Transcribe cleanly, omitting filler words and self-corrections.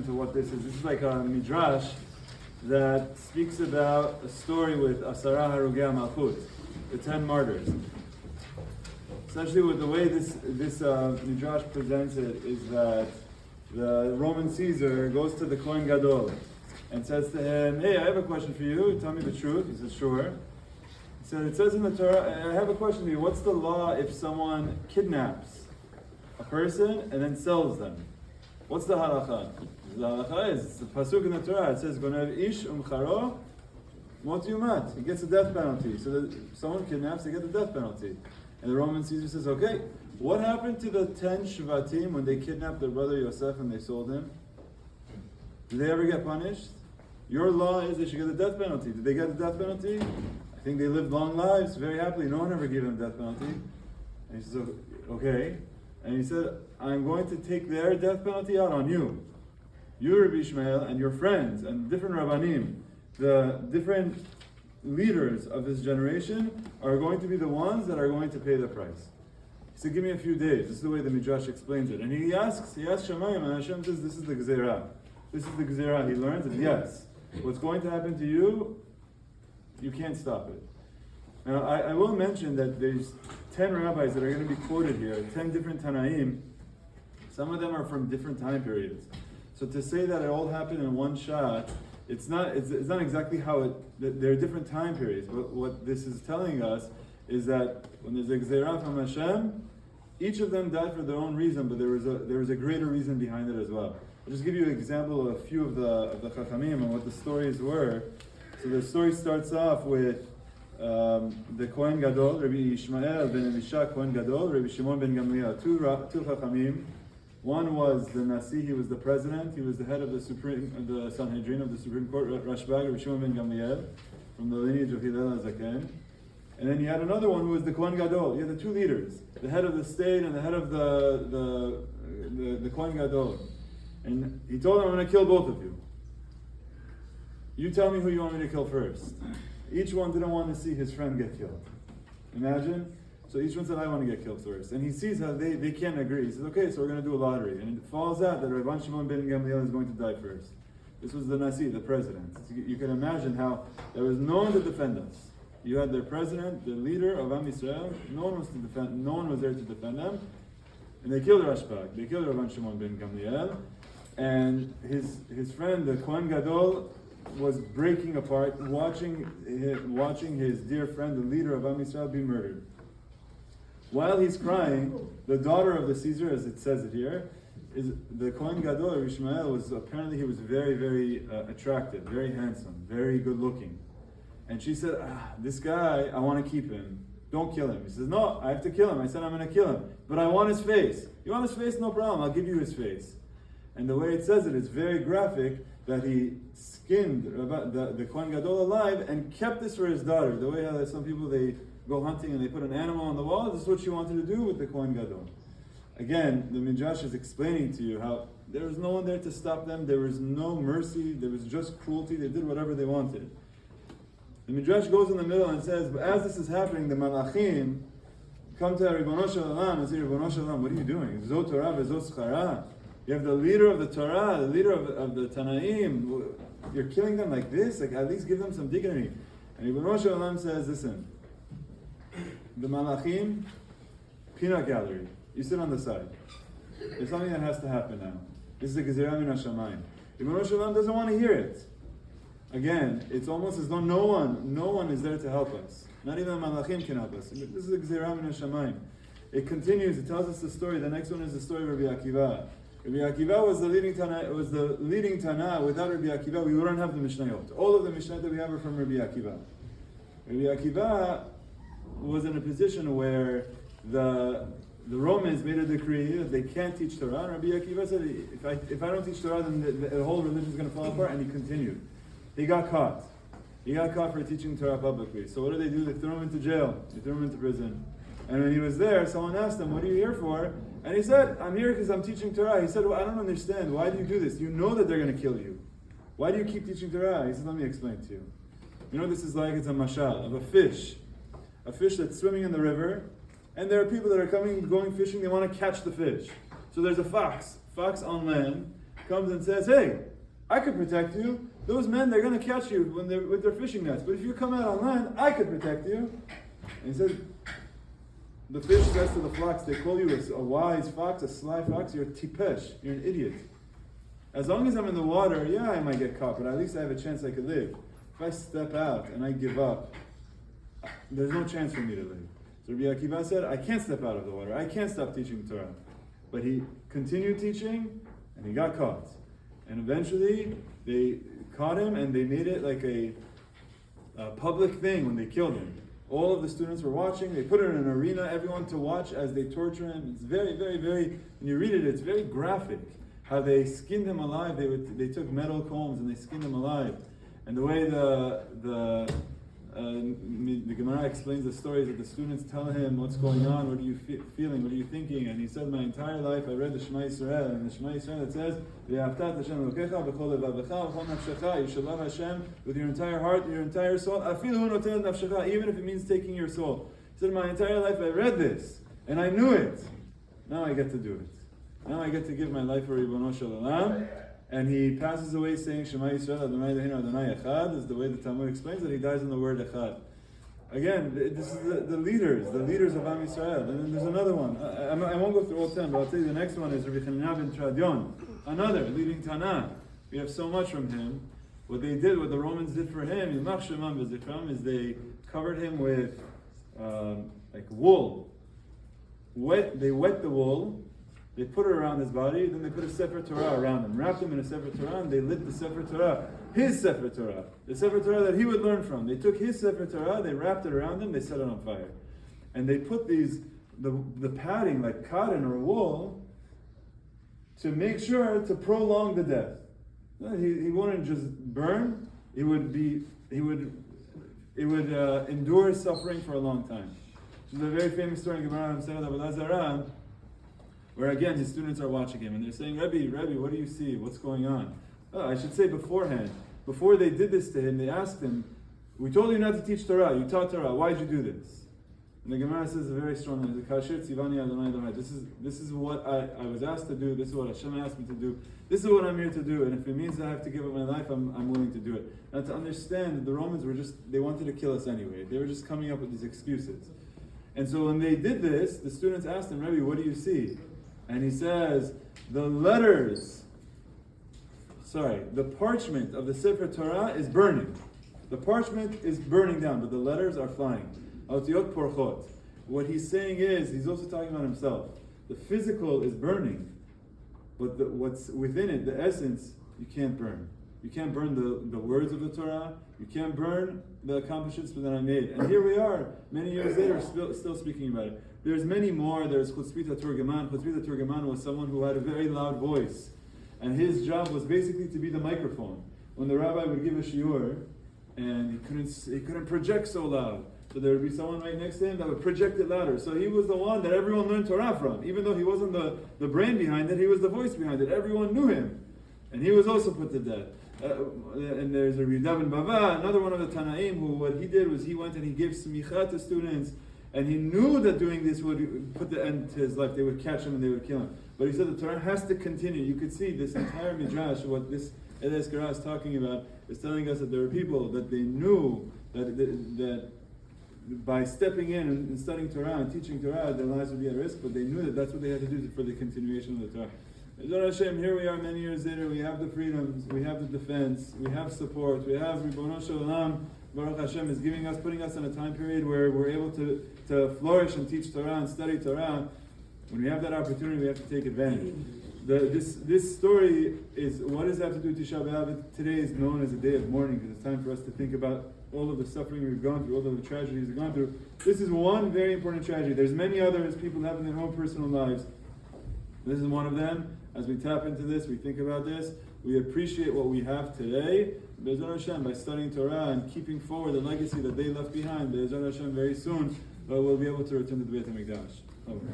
introduction to what this is. This is like a midrash that speaks about a story with Asara Harugei Hamalchut, the 10 martyrs. Essentially, with the way this midrash presents it is that the Roman Caesar goes to the Kohen Gadol and says to him, "Hey, I have a question for you. Tell me the truth." He says, "Sure." He said, "It says in the Torah, I have a question for you. What's the law if someone kidnaps a person and then sells them? What's the halacha?" The halacha is the pasuk in the Torah. It says, "Gonev ish umcharo mot yumat." He gets a death penalty. So that someone kidnaps, they get the death penalty. And the Roman Caesar says, "Okay, what happened to the 10 Shvatim when they kidnapped their brother Yosef and they sold him? Did they ever get punished? Your law is they should get the death penalty. Did they get the death penalty? I think they lived long lives, very happily. No one ever gave them death penalty." And he says, "Okay." And he said, "I'm going to take their death penalty out on you. You, Rabbi Ishmael, and your friends, and different Rabbanim, the different leaders of this generation are going to be the ones that are going to pay the price." He said, "Give me a few days." This is the way the Midrash explains it. And he asks Shamayim, and Hashem says, "This is the Gezerah." This is the Gezerah. He learns, and yes, what's going to happen to you, you can't stop it. Now, I will mention that there's 10 rabbis that are going to be quoted here, 10 different Tanaim. Some of them are from different time periods. So to say that it all happened in one shot, it's not exactly how it, there are different time periods. But what this is telling us is that when there's a Gezerah from Hashem, each of them died for their own reason, but there was a greater reason behind it as well. I'll just give you an example of a few of the Chachamim and what the stories were. So the story starts off with the Kohen Gadol, Rabbi Ishmael ben Elisha Kohen Gadol, Rabbi Shimon ben Gamliel, two Chachamim. One was the Nasi, he was the president, he was the head of the Sanhedrin of the Supreme Court, Rashbag, Rabbi Shimon ben Gamliel, from the lineage of ELEH EZKERAH. And then you had another one who was the Kohen Gadol. You had the two leaders, the head of the state and the head of the Kohen Gadol. And he told them, "I'm going to kill both of you. You tell me who you want me to kill first." Each one didn't want to see his friend get killed. Imagine. So each one said, "I want to get killed first." And he sees how they can't agree. He says, "Okay, so we're going to do a lottery." And it falls out that Rabban Shimon ben Gamliel is going to die first. This was the Nasi, the president. So you can imagine how there was no one to defend us. You had their president, the leader of Am Yisrael. No one was there to defend them. And they killed Rashbag. They killed Rabban Shimon ben Gamliel. And his friend, the Kohen Gadol, was breaking apart, watching his dear friend, the leader of Am Yisrael, be murdered. While he's crying, the daughter of the Caesar, as it says it here, is the Kohen Gadol, Ishmael, was very, very attractive, very handsome, very good looking. And she said, "This guy, I want to keep him. Don't kill him." He says, "No, I have to kill him. I said I'm going to kill him. But I want his face." "You want his face? No problem. I'll give you his face." And the way it says it's very graphic, that he skinned the Kohen Gadol alive and kept this for his daughter. The way how some people, they go hunting and they put an animal on the wall, this is what she wanted to do with the Kohen Gadol. Again, the Midrash is explaining to you how there was no one there to stop them, there was no mercy, there was just cruelty, they did whatever they wanted. The Midrash goes in the middle and says, but as this is happening, the Malachim come to Ribono Shel Olam and say, "Ribono Shel Olam, what are you doing? Zo Torah vezo schara." You have the leader of the Torah, the leader of the Tanaim. You're killing them like this? Like, at least give them some dignity. And Ribono Shel Olam says, "Listen, the Malachim, peanut gallery. You sit on the side. There's something that has to happen now. This is the Gezerah min Hashamayim." Ribono Shel Olam doesn't want to hear it. Again, it's almost as though no one is there to help us. Not even the Malachim can help us. This is the Gezerah min Hashamayim. It continues. It tells us the story. The next one is the story of Rabbi Akiva. Rabbi Akiva was the leading Tana. Without Rabbi Akiva, we wouldn't have the Mishnayot. All of the Mishnayot that we have are from Rabbi Akiva. Rabbi Akiva was in a position where the Romans made a decree that they can't teach Torah. And Rabbi Akiva said, if I don't teach Torah, then the whole religion is going to fall apart. And he continued. He got caught. He got caught for teaching Torah publicly. So what do? They threw him into jail. They threw him into prison. And when he was there, someone asked him, "What are you here for?" And he said, "I'm here because I'm teaching Torah." He said, "Well, I don't understand. Why do you do this? You know that they're going to kill you. Why do you keep teaching Torah?" He said, "Let me explain to you. You know, this is like, it's a mashal of a fish that's swimming in the river, and there are people that are going fishing, they want to catch the fish. So there's a fox on land, comes and says, hey, I could protect you. Those men, they're going to catch you with their fishing nets. But if you come out on land, I could protect you. And he says, the fish says to the fox, they call you a wise fox, a sly fox. You're a tipesh. You're an idiot. As long as I'm in the water, yeah, I might get caught, but at least I have a chance I could live. If I step out and I give up, there's no chance for me to live. So Rabbi Akiva said, I can't step out of the water. I can't stop teaching Torah. But he continued teaching, and he got caught. And eventually, they caught him, and they made it like a public thing when they killed him. All of the students were watching. They put it in an arena, everyone to watch as they torture him. It's very, very, very, when you read it, it's very graphic. How they skinned him alive. They took metal combs and they skinned him alive. And the way the Gemara explains the story is that the students tell him what's going on, what are you feeling, what are you thinking? And he said, my entire life I read the Shema Yisrael, and the Shema Yisrael it says, V'ahavta et Hashem Elokecha v'chol levavecha v'chol nafshecha, you should love Hashem with your entire heart, your entire soul, afilu hu noten nafshecha, even if it means taking your soul. He said, my entire life I read this, and I knew it. Now I get to do it. Now I get to give my life for Ribono Shel Olam. And he passes away saying, Shema Yisrael, Adonai Eloheinu, Adonai Echad, is the way the Talmud explains that he dies in the word Echad. Again, this is the leaders of Am Yisrael. And then there's another one. I won't go through all 10, but I'll tell you the next one is Rabbi Chanina ben Tradion, another leading Tanakh. We have so much from him. What they did, what the Romans did for him, Yimach Shemam v'Zikram, is they covered him with like wool. They wet the wool. They put it around his body, then they put a Sefer Torah around him, wrapped him in a Sefer Torah, and they lit the Sefer Torah, his Sefer Torah, the Sefer Torah that he would learn from. They took his Sefer Torah, they wrapped it around him, they set it on fire. And they put the padding, like cotton or wool, to make sure to prolong the death. He wouldn't just burn, it would endure suffering for a long time. There's a very famous story in Gemara of Asara, where again his students are watching him and they're saying, Rebbe, what do you see? What's going on? Oh, I should say beforehand, before they did this to him, they asked him, we told you not to teach Torah, you taught Torah, why'd you do this? And the Gemara says very strongly, this is what I was asked to do, this is what Hashem asked me to do, this is what I'm here to do, and if it means I have to give up my life, I'm willing to do it. Now to understand that the Romans they wanted to kill us anyway, they were just coming up with these excuses. And so when they did this, the students asked him, Rebbe, what do you see? And he says, the parchment of the Sefer Torah is burning. The parchment is burning down, but the letters are flying. Aotiyot porchot. What he's saying is, he's also talking about himself. The physical is burning, but what's within it, the essence, you can't burn. You can't burn the words of the Torah. You can't burn the accomplishments that I made. And here we are, many years later, still speaking about it. There's many more. There's Chutzpit HaTurgeman. Chutzpit HaTurgeman was someone who had a very loud voice. And his job was basically to be the microphone. When the rabbi would give a shiur, and he couldn't project so loud. So there would be someone right next to him that would project it louder. So he was the one that everyone learned Torah from. Even though he wasn't the brain behind it, he was the voice behind it. Everyone knew him. And he was also put to death. And there's a Yehuda ben Bava, another one of the Tanaim, who what he did was he went and he gave smicha to students, and he knew that doing this would put the end to his life. They would catch him and they would kill him. But he said the Torah has to continue. You could see this entire midrash, what this ELEH EZKERAH is talking about, is telling us that there were people that they knew that by stepping in and studying Torah and teaching Torah, their lives would be at risk, but they knew that that's what they had to do for the continuation of the Torah. Hashem, here we are many years later, we have the freedoms, we have the defense, we have support, we have Ribono Shel Olam, Baruch Hashem is putting us in a time period where we're able to flourish and teach Torah and study Torah. When we have that opportunity, we have to take advantage. This story is, what does that have to do with Tisha Be'av? Today is known as a day of mourning because it's time for us to think about all of the suffering we've gone through, all of the tragedies we've gone through. This is one very important tragedy. There's many others people have in their own personal lives. This is one of them. As we tap into this, we think about this, we appreciate what we have today, Be'ezrat Hashem, by studying Torah and keeping forward the legacy that they left behind. Be'ezrat Hashem, very soon, we'll be able to return to the Beit HaMikdash. Okay.